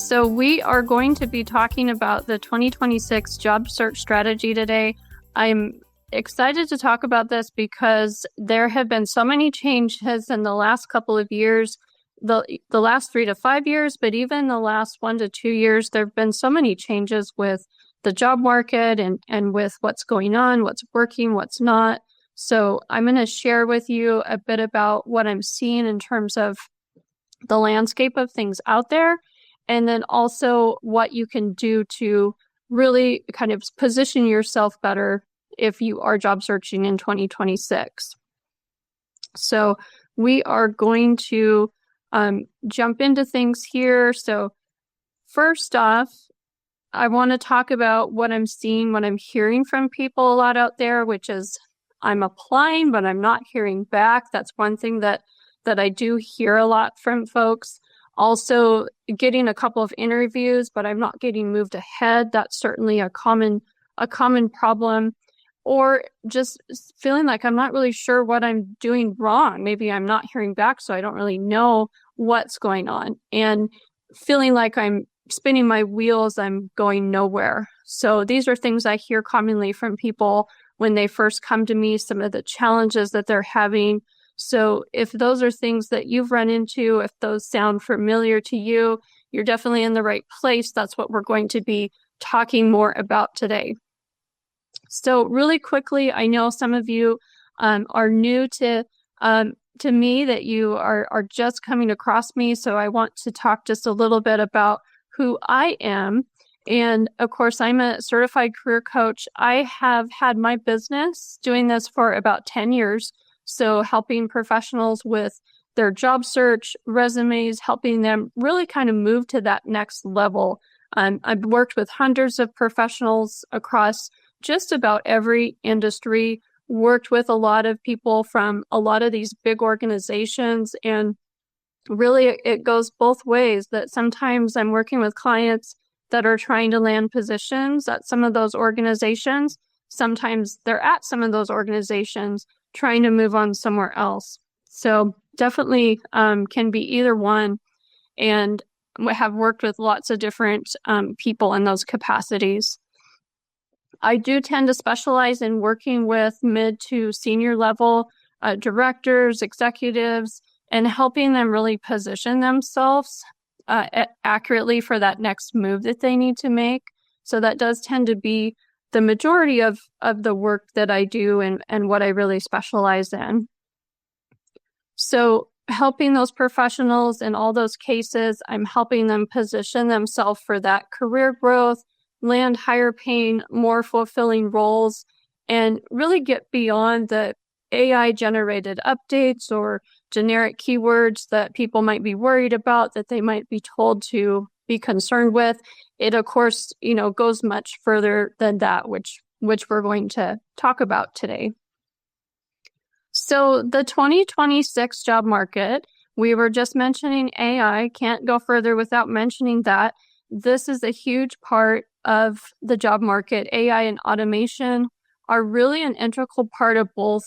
So we are going to be talking about the 2026 job search strategy today. I'm excited to talk about this because there have been so many changes in the last couple of years, the last 3 to 5 years, but even the last 1 to 2 years, there have been so many changes with the job market and with what's going on, what's working, what's not. So I'm going to share with you a bit about what I'm seeing in terms of the landscape of things out there, and then also what you can do to really kind of position yourself better if you are job searching in 2026. So we are going to jump into things here. So first off, I want to talk about what I'm seeing, what I'm hearing from people a lot out there, which is I'm applying, but I'm not hearing back. That's one thing that I do hear a lot from folks. Also getting a couple of interviews, but I'm not getting moved ahead. That's certainly a common problem. Or just feeling like I'm not really sure what I'm doing wrong. Maybe I'm not hearing back, so I don't really know what's going on. And feeling like I'm spinning my wheels, I'm going nowhere. So these are things I hear commonly from people when they first come to me, some of the challenges that they're having. So if those are things that you've run into, if those sound familiar to you, you're definitely in the right place. That's what we're going to be talking more about today. So really quickly, I know some of you are new to me, that you are just coming across me. So I want to talk just a little bit about who I am. And of course, I'm a certified career coach. I have had my business doing this for about 10 years. So helping professionals with their job search, resumes, helping them really kind of move to that next level. I've worked with hundreds of professionals across just about every industry, worked with a lot of people from a lot of these big organizations. And really, it goes both ways, that sometimes I'm working with clients that are trying to land positions at some of those organizations. Sometimes they're at some of those organizations trying to move on somewhere else. So definitely can be either one, and have worked with lots of different people in those capacities. I do tend to specialize in working with mid to senior level directors, executives, and helping them really position themselves accurately for that next move that they need to make. So that does tend to be the majority of the work that I do and what I really specialize in. So helping those professionals in all those cases, I'm helping them position themselves for that career growth, land higher paying, more fulfilling roles, and really get beyond the AI generated updates or generic keywords that people might be worried about, that they might be told to be concerned with. It, of course, goes much further than that, which we're going to talk about today. So the 2026 job market, we were just mentioning AI, can't go further without mentioning that. This is a huge part of the job market. AI and automation are really an integral part of both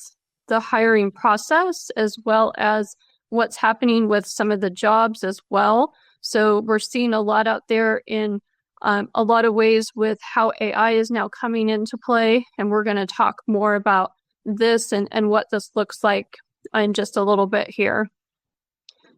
the hiring process as well as what's happening with some of the jobs as well. So we're seeing a lot out there in a lot of ways with how AI is now coming into play. And we're going to talk more about this and what this looks like in just a little bit here.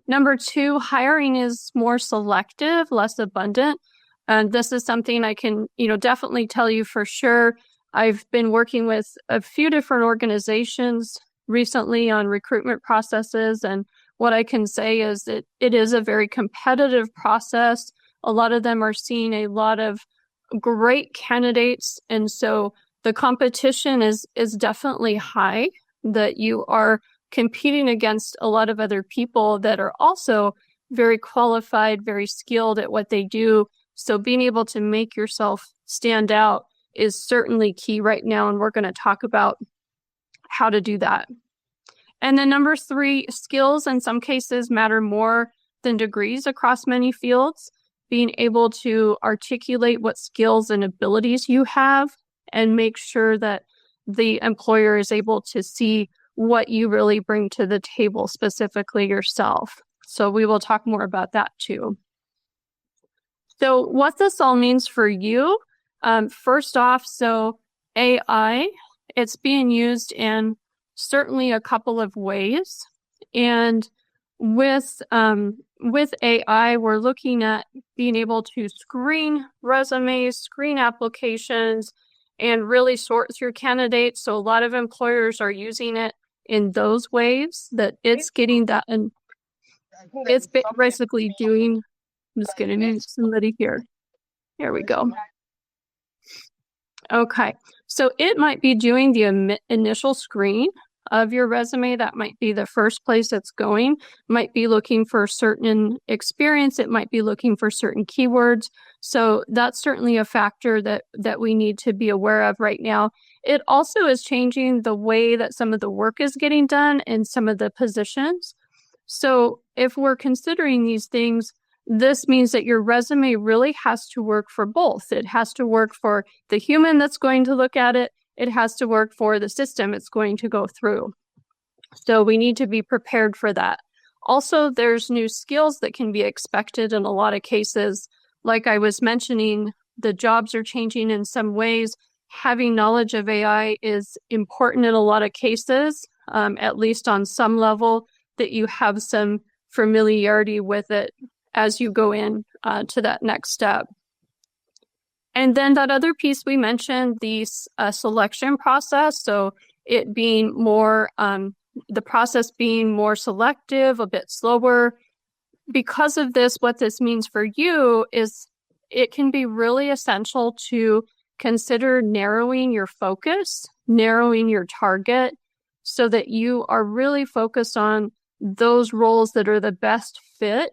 Number 2, hiring is more selective, less abundant. And this is something I can, definitely tell you for sure. I've been working with a few different organizations recently on recruitment processes, and what I can say is that it is a very competitive process. A lot of them are seeing a lot of great candidates, and so the competition is definitely high, that you are competing against a lot of other people that are also very qualified, very skilled at what they do. So being able to make yourself stand out is certainly key right now, and we're going to talk about how to do that. And then number 3, skills in some cases matter more than degrees across many fields. Being able to articulate what skills and abilities you have and make sure that the employer is able to see what you really bring to the table, specifically yourself. So we will talk more about that too. So what this all means for you, first off, so AI, it's being used in certainly a couple of ways. And with AI, we're looking at being able to screen resumes, screen applications, and really sort through candidates. So a lot of employers are using it in those ways that it's getting that, and it's basically doing. I'm just going to need somebody here. Here we go. Okay, so it might be doing the initial screen of your resume. That might be the first place it's going. Might be looking for certain experience. It might be looking for certain keywords. So that's certainly a factor that we need to be aware of right now. It also is changing the way that some of the work is getting done in some of the positions. So if we're considering these things, this means that your resume really has to work for both. It has to work for the human that's going to look at it. It has to work for the system it's going to go through. So we need to be prepared for that. Also, there's new skills that can be expected in a lot of cases. Like I was mentioning, the jobs are changing in some ways. Having knowledge of AI is important in a lot of cases, at least on some level, that you have some familiarity with it as you go in to that next step. And then that other piece we mentioned, the selection process. So it being more, the process being more selective, a bit slower. Because of this, what this means for you is it can be really essential to consider narrowing your focus, narrowing your target, so that you are really focused on those roles that are the best fit,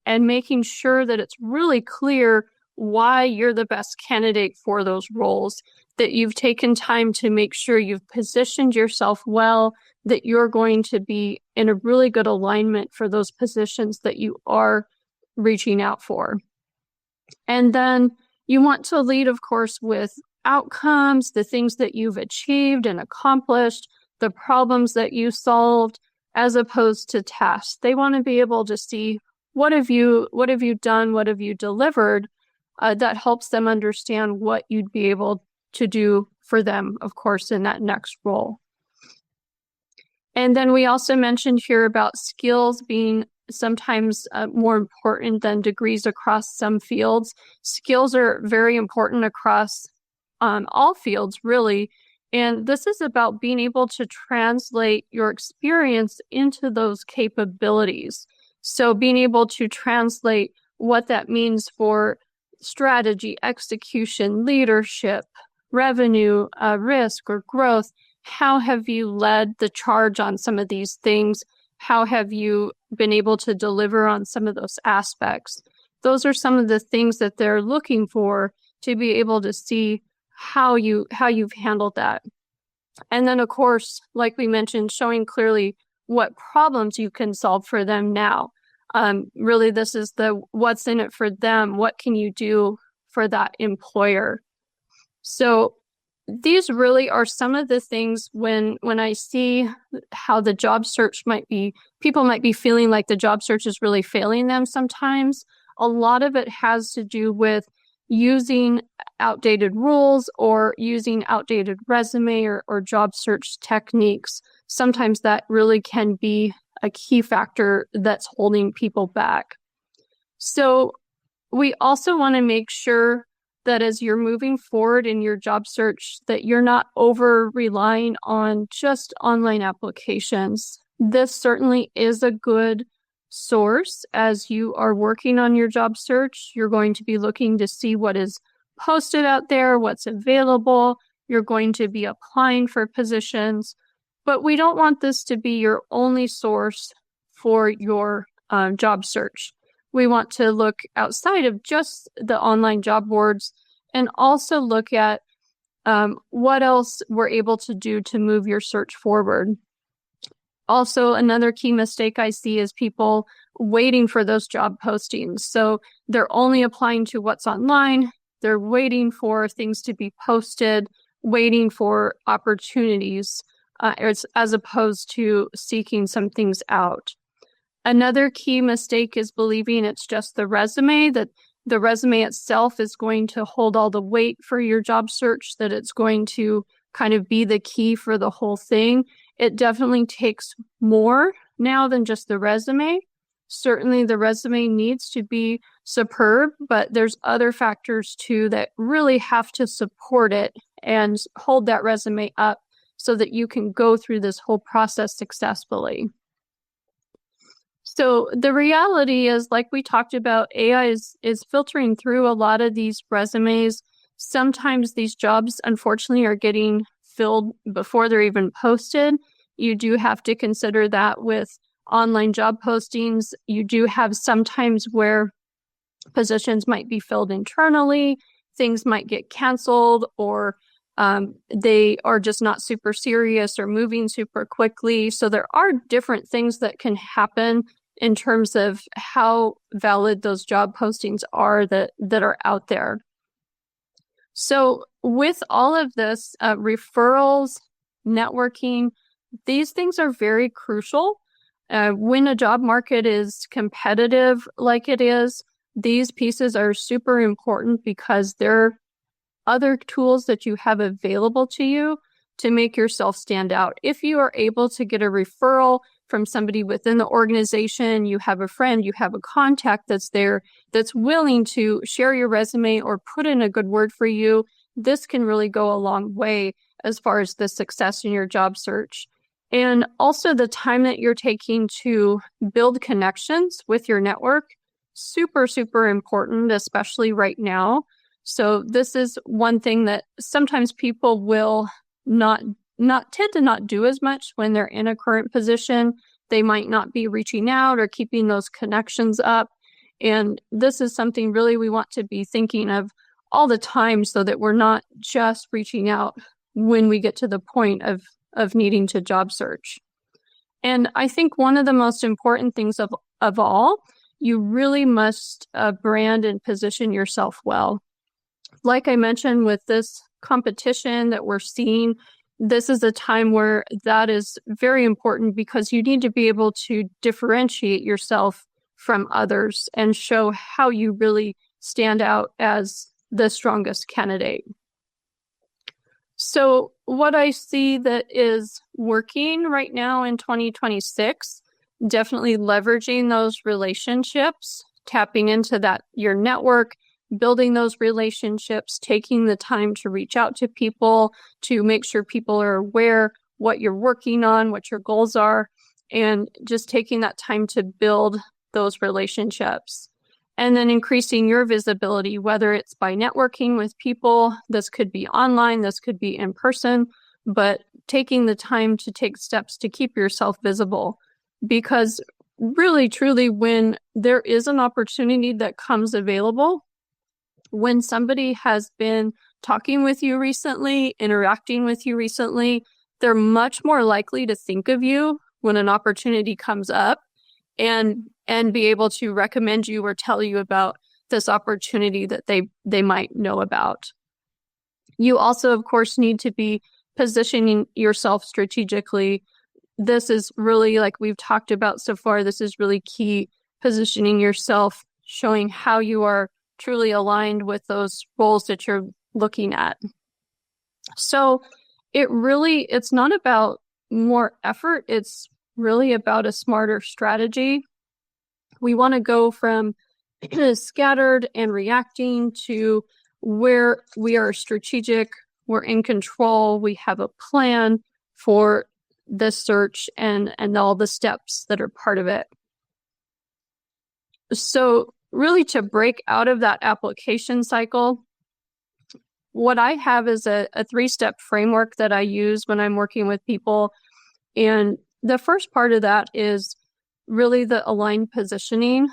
and making sure that it's really clear why you're the best candidate for those roles, that you've taken time to make sure you've positioned yourself well, that you're going to be in a really good alignment for those positions that you are reaching out for. And then you want to lead, of course, with outcomes, the things that you've achieved and accomplished, the problems that you solved, as opposed to tasks. They want to be able to see what have you done, what have you delivered, that helps them understand what you'd be able to do for them, of course, in that next role. And then we also mentioned here about skills being sometimes more important than degrees across some fields. Skills are very important across all fields, really. And this is about being able to translate your experience into those capabilities. So being able to translate what that means for strategy, execution, leadership, revenue, risk, or growth. How have you led the charge on some of these things? How have you been able to deliver on some of those aspects? Those are some of the things that they're looking for to be able to see how you've handled that. And then, of course, like we mentioned, showing clearly what problems you can solve for them now. Really, this is the what's in it for them. What can you do for that employer? So these really are some of the things when I see how the job search people might be feeling like the job search is really failing them sometimes. A lot of it has to do with using outdated rules or using outdated resume or job search techniques. Sometimes that really can be a key factor that's holding people back. So we also want to make sure that as you're moving forward in your job search, that you're not over relying on just online applications. This certainly is a good source as you are working on your job search. You're going to be looking to see what is posted out there, what's available. You're going to be applying for positions, but we don't want this to be your only source for your job search. We want to look outside of just the online job boards and also look at what else we're able to do to move your search forward. Also, another key mistake I see is people waiting for those job postings. So they're only applying to what's online. They're waiting for things to be posted, waiting for opportunities, as opposed to seeking some things out. Another key mistake is believing it's just the resume, that the resume itself is going to hold all the weight for your job search, that it's going to kind of be the key for the whole thing. It definitely takes more now than just the resume. Certainly the resume needs to be superb, but there's other factors too that really have to support it and hold that resume up so that you can go through this whole process successfully. So the reality is, like we talked about, AI is filtering through a lot of these resumes. Sometimes these jobs, unfortunately, are getting filled before they're even posted. You do have to consider that with online job postings. You do have sometimes where positions might be filled internally, things might get canceled, or they are just not super serious or moving super quickly. So there are different things that can happen in terms of how valid those job postings are that are out there. So with all of this, referrals, networking, these things are very crucial. When a job market is competitive like it is, these pieces are super important because they're other tools that you have available to you to make yourself stand out. If you are able to get a referral from somebody within the organization, you have a friend, you have a contact that's there, that's willing to share your resume or put in a good word for you, this can really go a long way as far as the success in your job search. And also the time that you're taking to build connections with your network, super, super important, especially right now. So this is one thing that sometimes people will not tend to not do as much when they're in a current position. They might not be reaching out or keeping those connections up. And this is something really we want to be thinking of all the time so that we're not just reaching out when we get to the point of needing to job search. And I think one of the most important things of all, you really must brand and position yourself well. Like I mentioned, with this competition that we're seeing, this is a time where that is very important because you need to be able to differentiate yourself from others and show how you really stand out as the strongest candidate. So what I see that is working right now in 2026, definitely leveraging those relationships, tapping into that, your network, building those relationships, taking the time to reach out to people, to make sure people are aware what you're working on, what your goals are, and just taking that time to build those relationships. And then increasing your visibility, whether it's by networking with people, this could be online, this could be in person, but taking the time to take steps to keep yourself visible. Because really, truly, when there is an opportunity that comes available, when somebody has been talking with you recently, interacting with you recently, they're much more likely to think of you when an opportunity comes up and be able to recommend you or tell you about this opportunity that they might know about. You also, of course, need to be positioning yourself strategically. This is really, like we've talked about so far, this is really key, positioning yourself, showing how you are truly aligned with those roles that you're looking at. So it's not about more effort. It's really about a smarter strategy. We want to go from scattered and reacting to where we are strategic, we're in control, we have a plan for the search and all the steps that are part of it. So really, to break out of that application cycle, what I have is a 3-step framework that I use when I'm working with people. And the first part of that is really the aligned positioning.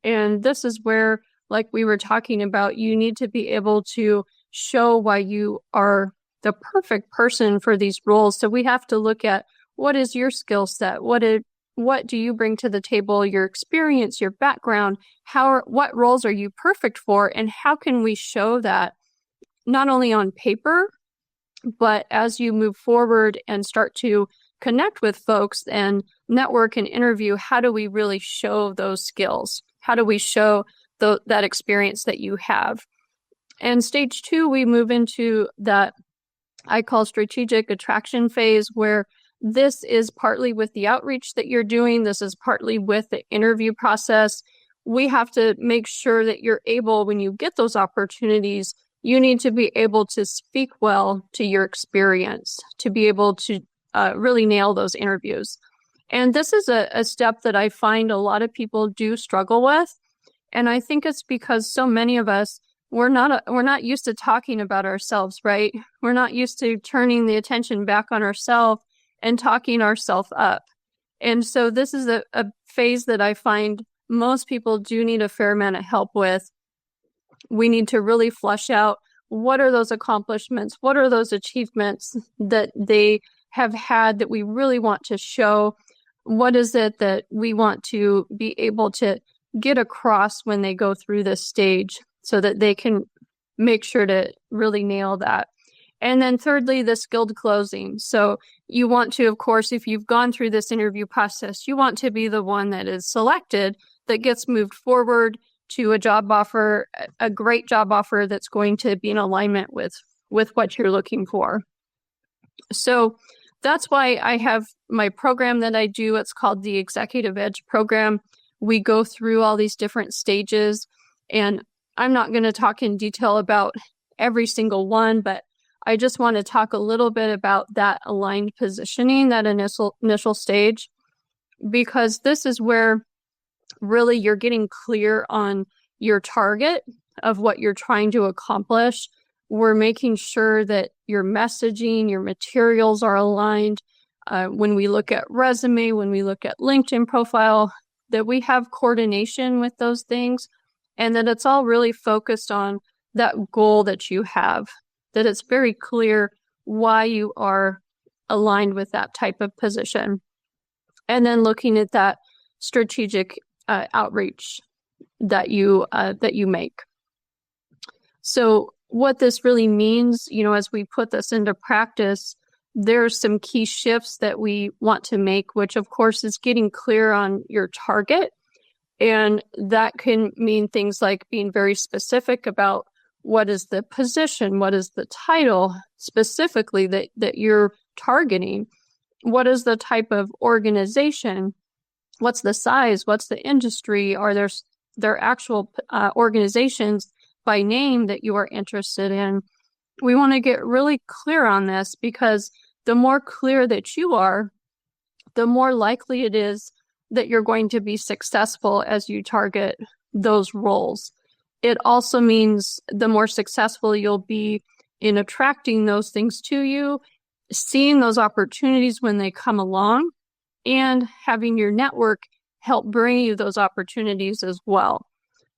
And this is where, like we were talking about, you need to be able to show why you are the perfect person for these roles. So we have to look at, what is your skill set? What do you bring to the table? Your experience, your background, what roles are you perfect for? And how can we show that not only on paper, but as you move forward and start to connect with folks and network and interview, how do we really show those skills? How do we show that experience that you have. And stage 2, we move into that I call strategic attraction phase, where this is partly with the outreach that you're doing. This is partly with the interview process. We have to make sure that you're able, when you get those opportunities, you need to be able to speak well to your experience, to be able to really nail those interviews. And this is a step that I find a lot of people do struggle with. And I think it's because so many of us, we're not used to talking about ourselves, right? We're not used to turning the attention back on ourselves and talking ourselves up. And so this is a phase that I find most people do need a fair amount of help with. We need to really flush out what are those accomplishments, what are those achievements that they have had that we really want to show, what is it that we want to be able to get across when they go through this stage so that they can make sure to really nail that. And then thirdly, the skilled closing. So you want to, of course, if you've gone through this interview process, you want to be the one that is selected, that gets moved forward to a job offer, a great job offer that's going to be in alignment with what you're looking for. So that's why I have my program that I do. It's called the Executive Edge program. We go through all these different stages, and I'm not going to talk in detail about every single one, but I just want to talk a little bit about that aligned positioning, that initial stage, because this is where really you're getting clear on your target of what you're trying to accomplish. We're making sure that your messaging, your materials are aligned. When we look at resume, when we look at LinkedIn profile, that we have coordination with those things, and that it's all really focused on that goal that you have, that it's very clear why you are aligned with that type of position. And then looking at that strategic outreach that you make. So what this really means, as we put this into practice, there's some key shifts that we want to make, which of course is getting clear on your target. And that can mean things like being very specific about what is the position, what is the title specifically that you're targeting, what is the type of organization, what's the size, what's the industry, are there actual organizations by name that you are interested in. We want to get really clear on this, because the more clear that you are, the more likely it is that you're going to be successful as you target those roles. It also means the more successful you'll be in attracting those things to you, seeing those opportunities when they come along, and having your network help bring you those opportunities as well.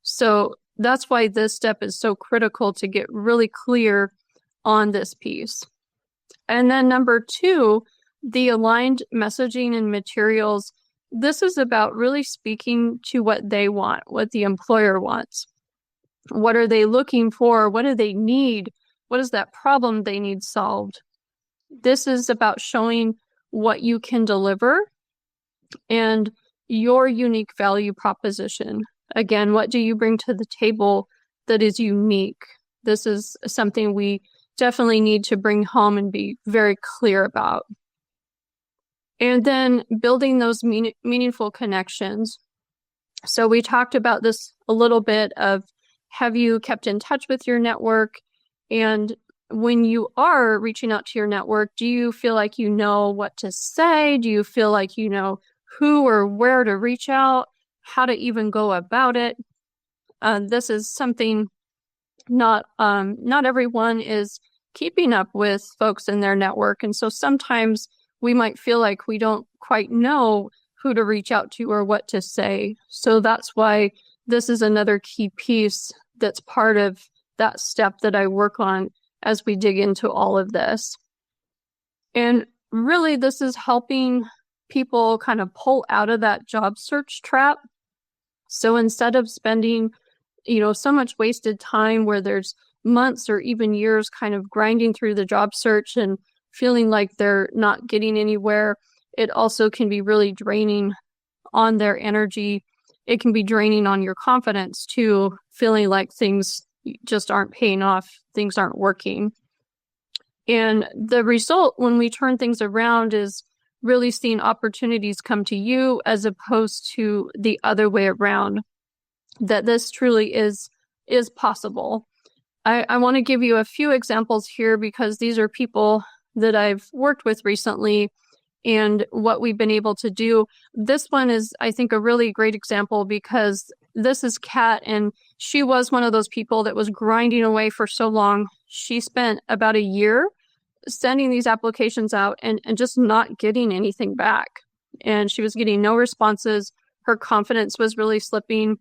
So that's why this step is so critical, to get really clear on this piece. And then number 2, the aligned messaging and materials. This is about really speaking to what they want, what the employer wants. What are they looking for? What do they need? What is that problem they need solved? This is about showing what you can deliver and your unique value proposition. Again, what do you bring to the table that is unique? This is something we definitely need to bring home and be very clear about. And then building those meaningful connections. So we talked about this a little bit of, have you kept in touch with your network? And when you are reaching out to your network, do you feel like you know what to say? Do you feel like you know who or where to reach out, how to even go about it? This is something not everyone is keeping up with folks in their network. And so sometimes we might feel like we don't quite know who to reach out to or what to say. So that's why this is another key piece that's part of that step that I work on as we dig into all of this. And really, this is helping people kind of pull out of that job search trap. So instead of spending, so much wasted time where there's months or even years kind of grinding through the job search and feeling like they're not getting anywhere, it also can be really draining on their energy it can be draining on your confidence too, feeling like things just aren't paying off, things aren't working. And the result when we turn things around is really seeing opportunities come to you as opposed to the other way around, that this truly is possible. I want to give you a few examples here because these are people that I've worked with recently and what we've been able to do. This one is, I think, a really great example because this is Kat, and she was one of those people that was grinding away for so long. She spent about a year sending these applications out and just not getting anything back. And she was getting no responses. Her confidence was really slipping.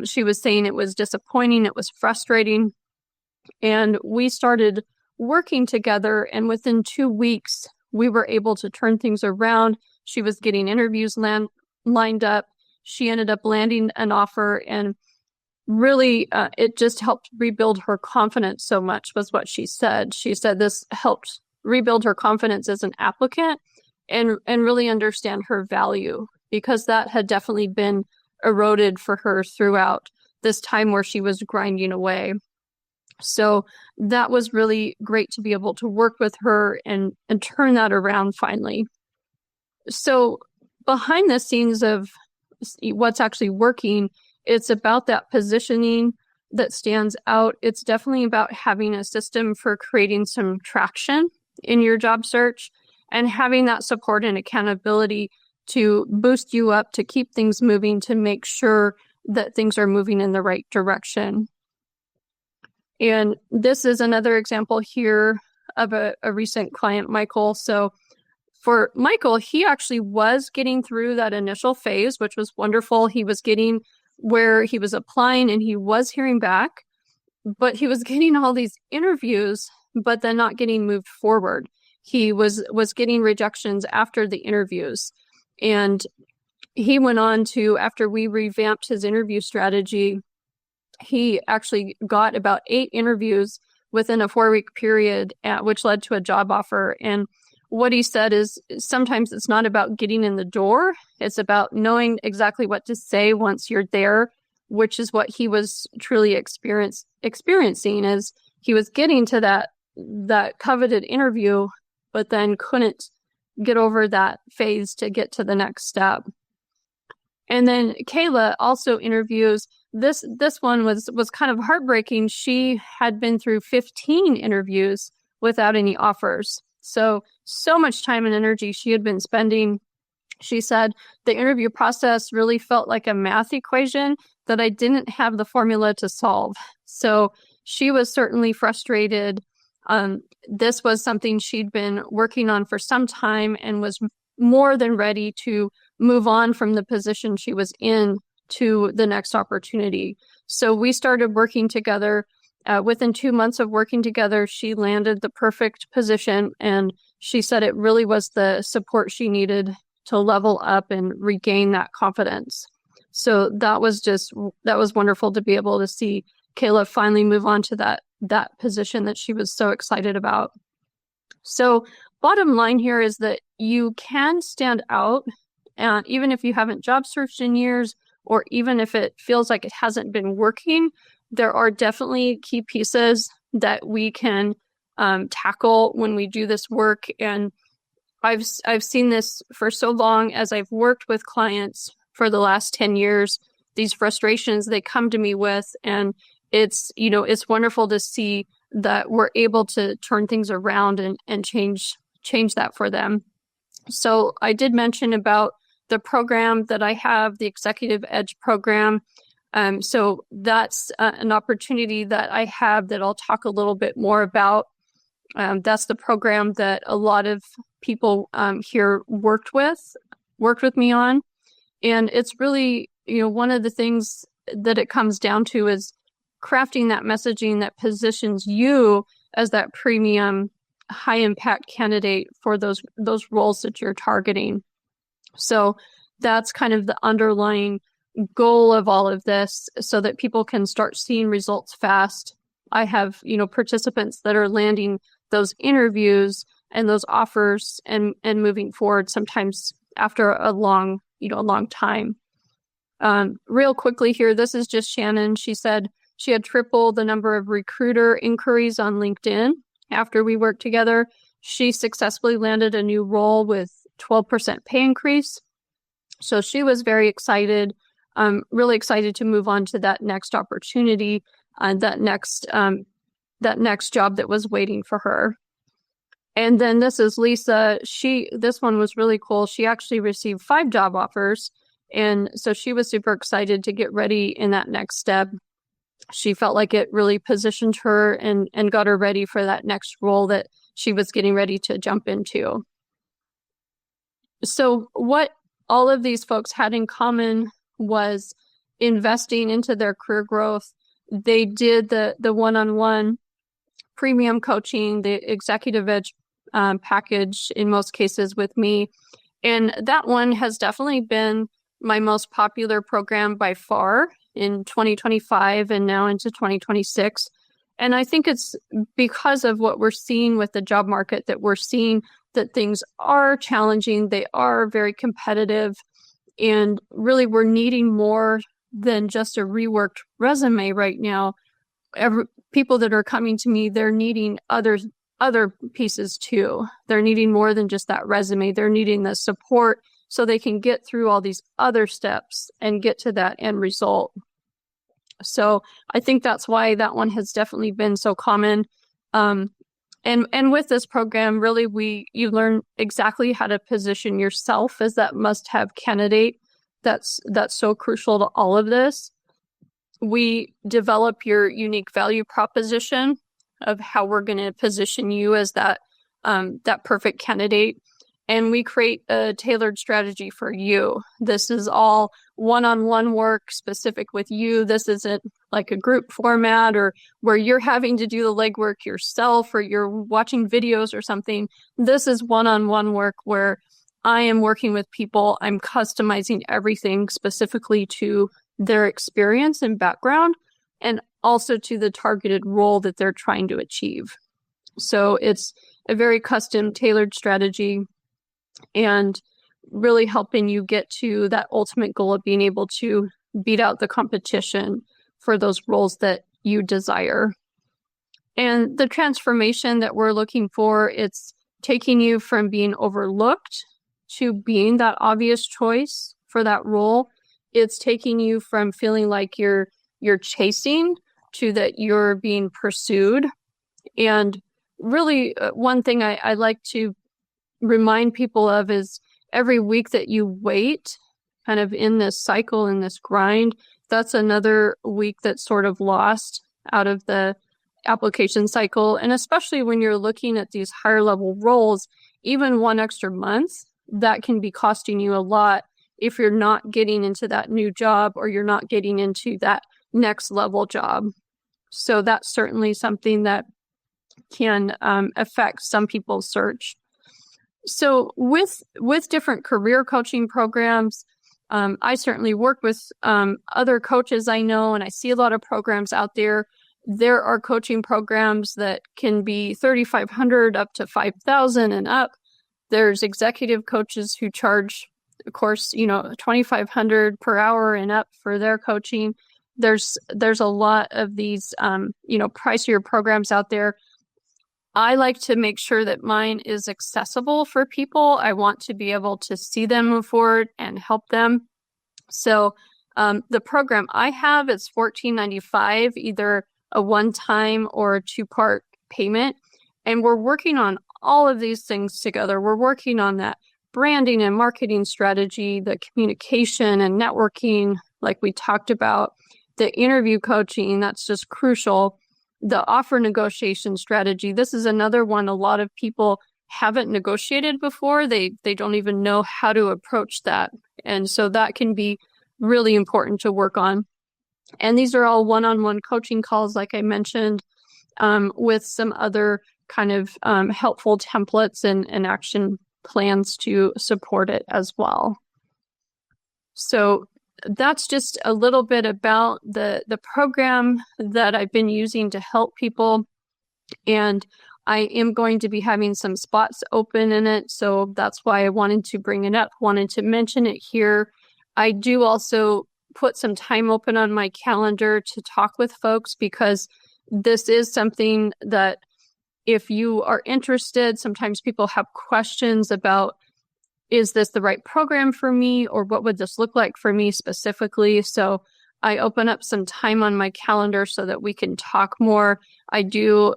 She was saying it was disappointing, it was frustrating. And we started working together, and within 2 weeks, we were able to turn things around. She was getting interviews lined up. She ended up landing an offer, and really, it just helped rebuild her confidence so much, was what she said. She said this helped rebuild her confidence as an applicant and really understand her value, because that had definitely been eroded for her throughout this time where she was grinding away. So that was really great to be able to work with her and turn that around finally. So behind the scenes of what's actually working, it's about that positioning that stands out. It's definitely about having a system for creating some traction in your job search and having that support and accountability to boost you up, to keep things moving, to make sure that things are moving in the right direction. And this is another example here of a recent client, Michael. So for Michael, he actually was getting through that initial phase, which was wonderful. He was getting where he was applying and he was hearing back, but he was getting all these interviews, but then not getting moved forward. He was getting rejections after the interviews. And he went on to, after we revamped his interview strategy, he actually got about 8 interviews within a 4-week period, which led to a job offer. And what he said is sometimes it's not about getting in the door. It's about knowing exactly what to say once you're there, which is what he was truly experiencing as he was getting to that coveted interview, but then couldn't get over that phase to get to the next step. And then Kayla also interviews. This one was kind of heartbreaking. She had been through 15 interviews without any offers. So much time and energy she had been spending. She said the interview process really felt like a math equation that I didn't have the formula to solve. So she was certainly frustrated. This was something she'd been working on for some time and was more than ready to move on from the position she was in to the next opportunity. So we started working together. Within 2 months of working together, she landed the perfect position, and she said it really was the support she needed to level up and regain that confidence. So that was wonderful to be able to see Kayla finally move on to that position that she was so excited about. So bottom line here is that you can stand out, and even if you haven't job searched in years, or even if it feels like it hasn't been working, there are definitely key pieces that we can tackle when we do this work. And I've seen this for so long as I've worked with clients for the last 10 years, these frustrations they come to me with, and it's wonderful to see that we're able to turn things around and change that for them. So I did mention about the program that I have, the Executive Edge program. So that's an opportunity that I have that I'll talk a little bit more about. That's the program that a lot of people here worked with me on. And it's really, one of the things that it comes down to is crafting that messaging that positions you as that premium high impact candidate for those roles that you're targeting. So that's kind of the underlying goal of all of this, so that people can start seeing results fast. I have, participants that are landing those interviews and those offers and moving forward sometimes after a long time. Real quickly here, this is just Shannon. She said she had tripled the number of recruiter inquiries on LinkedIn after we worked together. She successfully landed a new role with 12% pay increase. So she was very excited, really excited to move on to that next opportunity, that next job that was waiting for her. And then this is Lisa. This one was really cool. She actually received 5 job offers. And so she was super excited to get ready in that next step. She felt like it really positioned her and got her ready for that next role that she was getting ready to jump into. So what all of these folks had in common was investing into their career growth. They did the one-on-one premium coaching, the executive edge package in most cases with me. And that one has definitely been my most popular program by far in 2025 and now into 2026. And I think it's because of what we're seeing with the job market that we're seeing that things are challenging. They are very competitive. And really, we're needing more than just a reworked resume right now. People that are coming to me, they're needing other pieces too. They're needing more than just that resume. They're needing the support so they can get through all these other steps and get to that end result. So I think that's why that one has definitely been so common. And with this program, really, you learn exactly how to position yourself as that must-have candidate. That's so crucial to all of this. We develop your unique value proposition of how we're going to position you as that perfect candidate. And we create a tailored strategy for you. This is all one-on-one work specific with you. This isn't like a group format or where you're having to do the legwork yourself or you're watching videos or something. This is one-on-one work where I am working with people. I'm customizing everything specifically to their experience and background and also to the targeted role that they're trying to achieve. So it's a very custom tailored strategy and really helping you get to that ultimate goal of being able to beat out the competition for those roles that you desire. And the transformation that we're looking for, it's taking you from being overlooked to being that obvious choice for that role. It's taking you from feeling like you're chasing to that you're being pursued. And really, one thing I like to remind people of is every week that you wait kind of in this cycle, in this grind, that's another week that's sort of lost out of the application cycle. And especially when you're looking at these higher level roles, even one extra month, that can be costing you a lot if you're not getting into that new job or you're not getting into that next level job. So that's certainly something that can affect some people's search. So with different career coaching programs, I certainly work with other coaches I know, and I see a lot of programs out there. There are coaching programs that can be $3,500 up to $5,000 and up. There's executive coaches who charge, of course, $2,500 per hour and up for their coaching. There's a lot of these, pricier programs out there. I like to make sure that mine is accessible for people. I want to be able to see them move forward and help them. So the program I have is $1,495, either a one-time or a two-part payment. And we're working on all of these things together. We're working on that branding and marketing strategy, the communication and networking, like we talked about, the interview coaching, that's just crucial. The offer negotiation strategy. This is another one a lot of people haven't negotiated before. They don't even know how to approach that. And so that can be really important to work on. And these are all one-on-one coaching calls, like I mentioned, with some other kind of helpful templates and action plans to support it as well. So that's just a little bit about the program that I've been using to help people. And I am going to be having some spots open in it. So that's why I wanted to bring it up, wanted to mention it here. I do also put some time open on my calendar to talk with folks, because this is something that if you are interested, sometimes people have questions about, is this the right program for me, or what would this look like for me specifically? So I open up some time on my calendar so that we can talk more. I do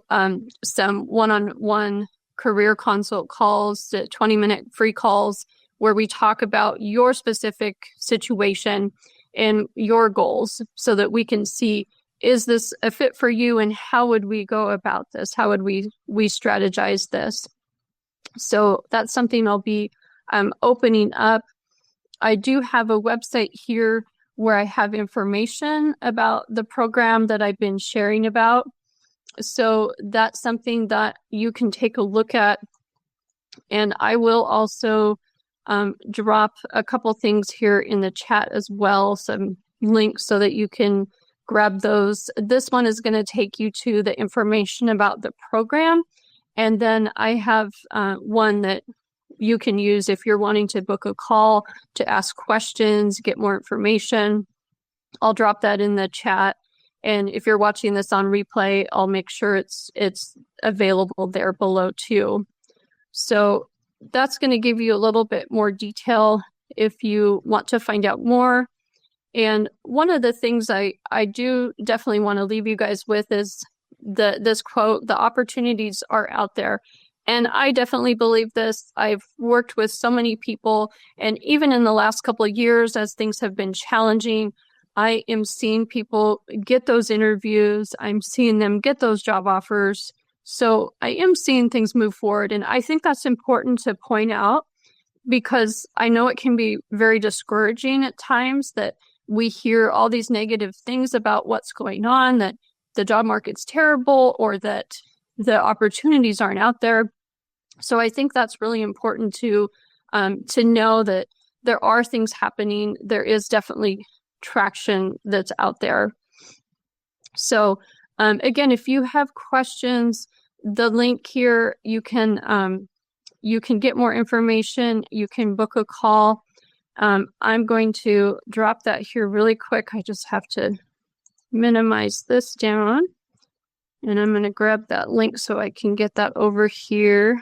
some one-on-one career consult calls, 20-minute free calls, where we talk about your specific situation and your goals so that we can see, is this a fit for you, and how would we go about this? How would we strategize this? So that's something I'll be opening up. I do have a website here where I have information about the program that I've been sharing about. So that's something that you can take a look at. And I will also drop a couple things here in the chat as well, some links so that you can grab those. This one is going to take you to the information about the program. And then I have one that you can use if you're wanting to book a call to ask questions, get more information. I'll drop that in the chat. And if you're watching this on replay, I'll make sure it's available there below too. So that's going to give you a little bit more detail if you want to find out more. And one of the things I do definitely want to leave you guys with is this quote: the opportunities are out there. And I definitely believe this. I've worked with so many people, and even in the last couple of years, as things have been challenging, I am seeing people get those interviews. I'm seeing them get those job offers. So I am seeing things move forward. And I think that's important to point out, because I know it can be very discouraging at times that we hear all these negative things about what's going on, that the job market's terrible, or that the opportunities aren't out there. So I think that's really important to know that there are things happening. There is definitely traction that's out there. So again, if you have questions, the link here, you can get more information. You can book a call. I'm going to drop that here really quick. I just have to minimize this down. And I'm going to grab that link so I can get that over here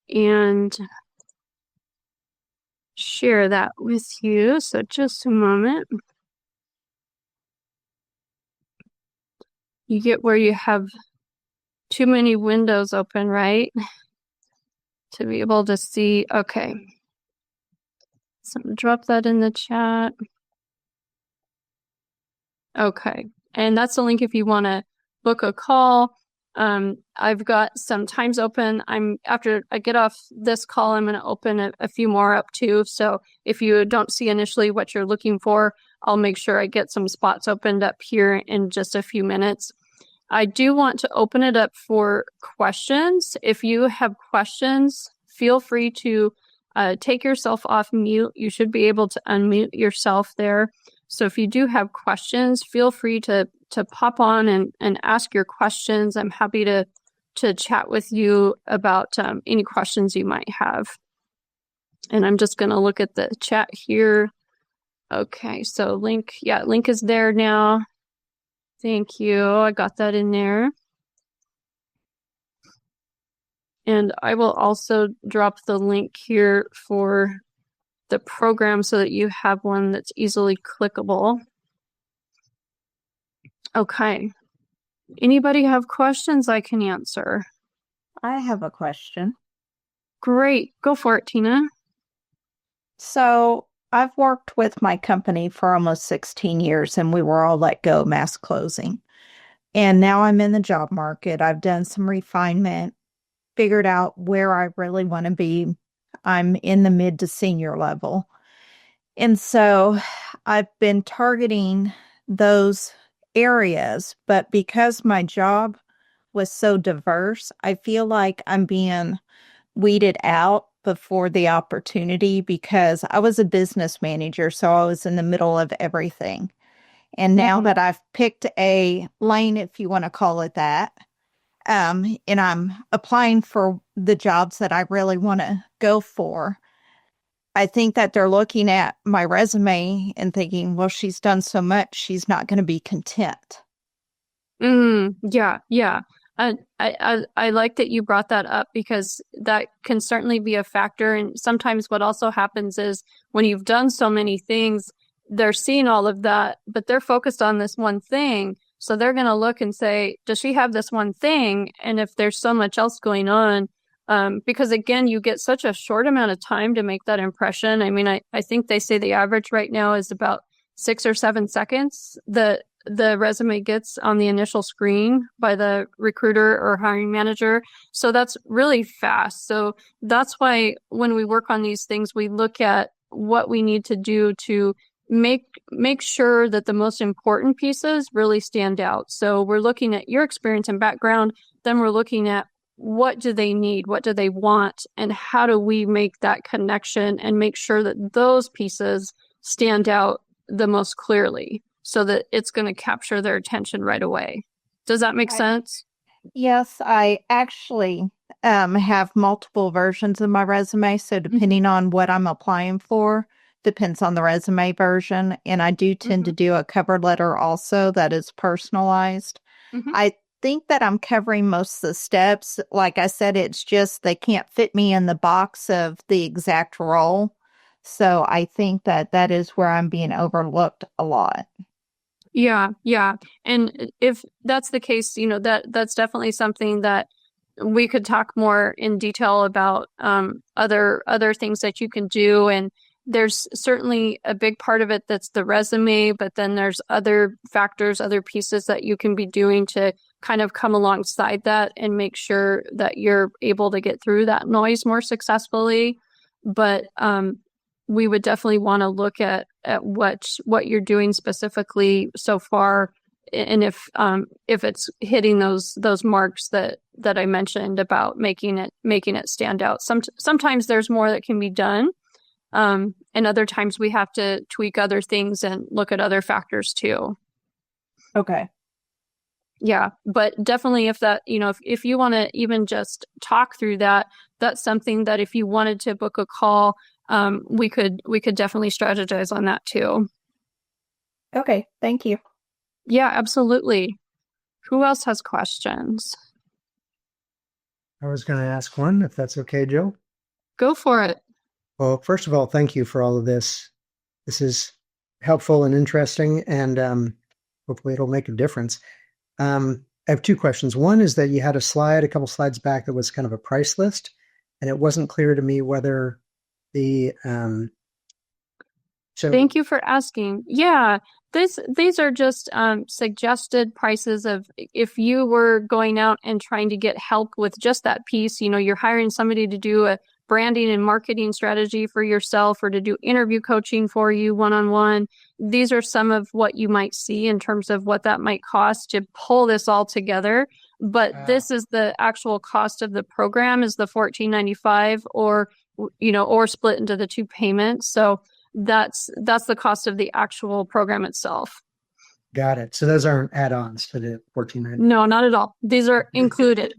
and share that with you. So just a moment. You get where you have too many windows open, right? To be able to see. Okay. So I'm going to drop that in the chat. Okay. And that's the link if you want to book a call. I've got some times open. After I get off this call, I'm going to open a few more up too. So if you don't see initially what you're looking for, I'll make sure I get some spots opened up here in just a few minutes. I do want to open it up for questions. If you have questions, feel free to take yourself off mute. You should be able to unmute yourself there. So if you do have questions, feel free to pop on and ask your questions. I'm happy to chat with you about any questions you might have. And I'm just going to look at the chat here. Okay, so link is there now. Thank you. I got that in there. And I will also drop the link here for the program so that you have one that's easily clickable. Okay. Anybody have questions I can answer? I have a question. Great. Go for it, Tina. So I've worked with my company for almost 16 years, and we were all let go, mass closing. And now I'm in the job market. I've done some refinement, figured out where I really want to be. I'm in the mid to senior level. And so I've been targeting those areas, but because my job was so diverse, I feel like I'm being weeded out before the opportunity, because I was a business manager, so I was in the middle of everything. And now that I've picked a lane, if you want to call it that, and I'm applying for the jobs that I really want to go for, I think that they're looking at my resume and thinking, well, she's done so much, she's not going to be content. Yeah, yeah. I like that you brought that up because that can certainly be a factor. And sometimes what also happens is when you've done so many things, they're seeing all of that, but they're focused on this one thing. So they're going to look and say, does she have this one thing? And if there's so much else going on, because again, you get such a short amount of time to make that impression. I mean, I think they say the average right now is about 6 or 7 seconds that the resume gets on the initial screen by the recruiter or hiring manager. So that's really fast. So that's why when we work on these things, we look at what we need to do to make sure that the most important pieces really stand out. So we're looking at your experience and background, then we're looking at what do they need, what do they want, and how do we make that connection and make sure that those pieces stand out the most clearly so that it's going to capture their attention right away. Does that make sense? Yes, I actually have multiple versions of my resume. So depending on what I'm applying for, depends on the resume version. And I do tend to do a cover letter also that is personalized. I think that I'm covering most of the steps. Like I said, it's just they can't fit me in the box of the exact role. So I think that that is where I'm being overlooked a lot. Yeah, yeah. And if that's the case, that's definitely something that we could talk more in detail about other things that you can do. And there's certainly a big part of it that's the resume, but then there's other factors, other pieces that you can be doing to kind of come alongside that and make sure that you're able to get through that noise more successfully. But we would definitely want to look at what you're doing specifically so far, and if it's hitting those marks that I mentioned about making it stand out. Sometimes there's more that can be done, and other times we have to tweak other things and look at other factors too. Okay. Yeah, but definitely if that, if you want to even just talk through that, that's something that if you wanted to book a call, we could definitely strategize on that too. Okay. Thank you. Yeah, absolutely. Who else has questions? I was going to ask one, if that's okay, Joe. Go for it. Well, first of all, thank you for all of this. This is helpful and interesting, and hopefully it'll make a difference. I have two questions. One is that you had a couple slides back that was kind of a price list, and it wasn't clear to me whether the so Thank you for asking. Yeah, these are just suggested prices of if you were going out and trying to get help with just that piece. You're hiring somebody to do a branding and marketing strategy for yourself or to do interview coaching for you one-on-one. These are some of what you might see in terms of what that might cost to pull this all together. But this is the actual cost of the program is the $14.95 or split into the two payments. So that's the cost of the actual program itself. got it. So those aren't add-ons to the $14.95. No, not at all. These are included.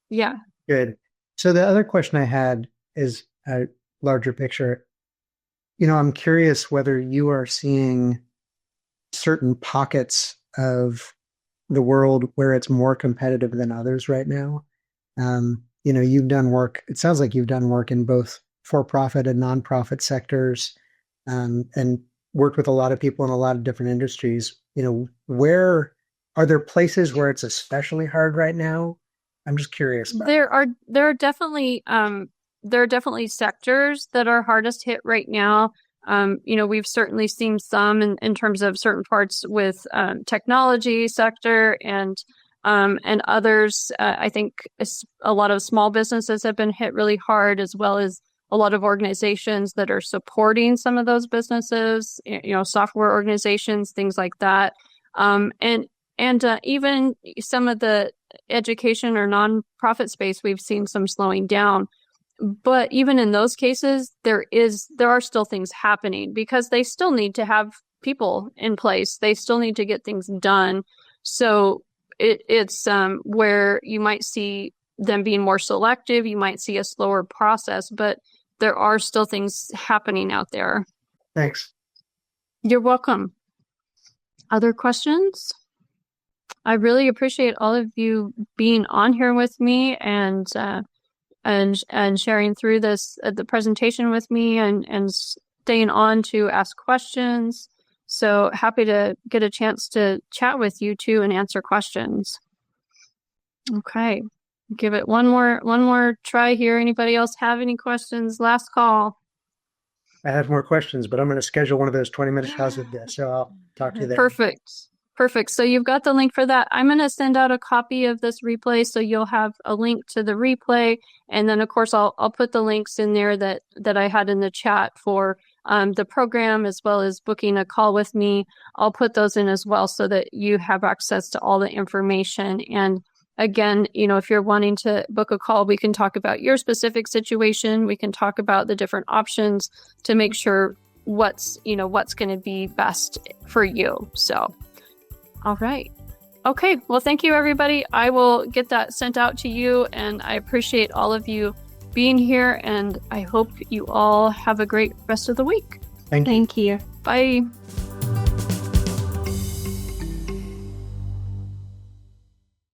Yeah. Good. So the other question I had is a larger picture. I'm curious whether you are seeing certain pockets of the world where it's more competitive than others right now. You've done work. It sounds like you've done work in both for-profit and nonprofit sectors, and worked with a lot of people in a lot of different industries. Where are there places where it's especially hard right now? I'm just curious about there are definitely sectors that are hardest hit right now. We've certainly seen some in terms of certain parts with technology sector and others. I think a lot of small businesses have been hit really hard, as well as a lot of organizations that are supporting some of those businesses, software organizations, things like that. And even some of the education or nonprofit space, we've seen some slowing down. But even in those cases, there are still things happening because they still need to have people in place. They still need to get things done. So it's where you might see them being more selective. You might see a slower process, but there are still things happening out there. Thanks. You're welcome. Other questions? I really appreciate all of you being on here with me and sharing through this the presentation with me and staying on to ask questions. So happy to get a chance to chat with you too and answer questions. Okay, give it one more try here. Anybody else have any questions? Last call. I have more questions, but I'm going to schedule one of those 20-minute how's with this, so I'll talk to you there. Perfect. So you've got the link for that. I'm going to send out a copy of this replay, so you'll have a link to the replay, and then of course I'll put the links in there that I had in the chat for the program, as well as booking a call with me. I'll put those in as well so that you have access to all the information. And again, if you're wanting to book a call, we can talk about your specific situation. We can talk about the different options to make sure what's going to be best for you. So, all right. Okay. Well, thank you, everybody. I will get that sent out to you, and I appreciate all of you being here, and I hope you all have a great rest of the week. Thank you. Thank you. Bye.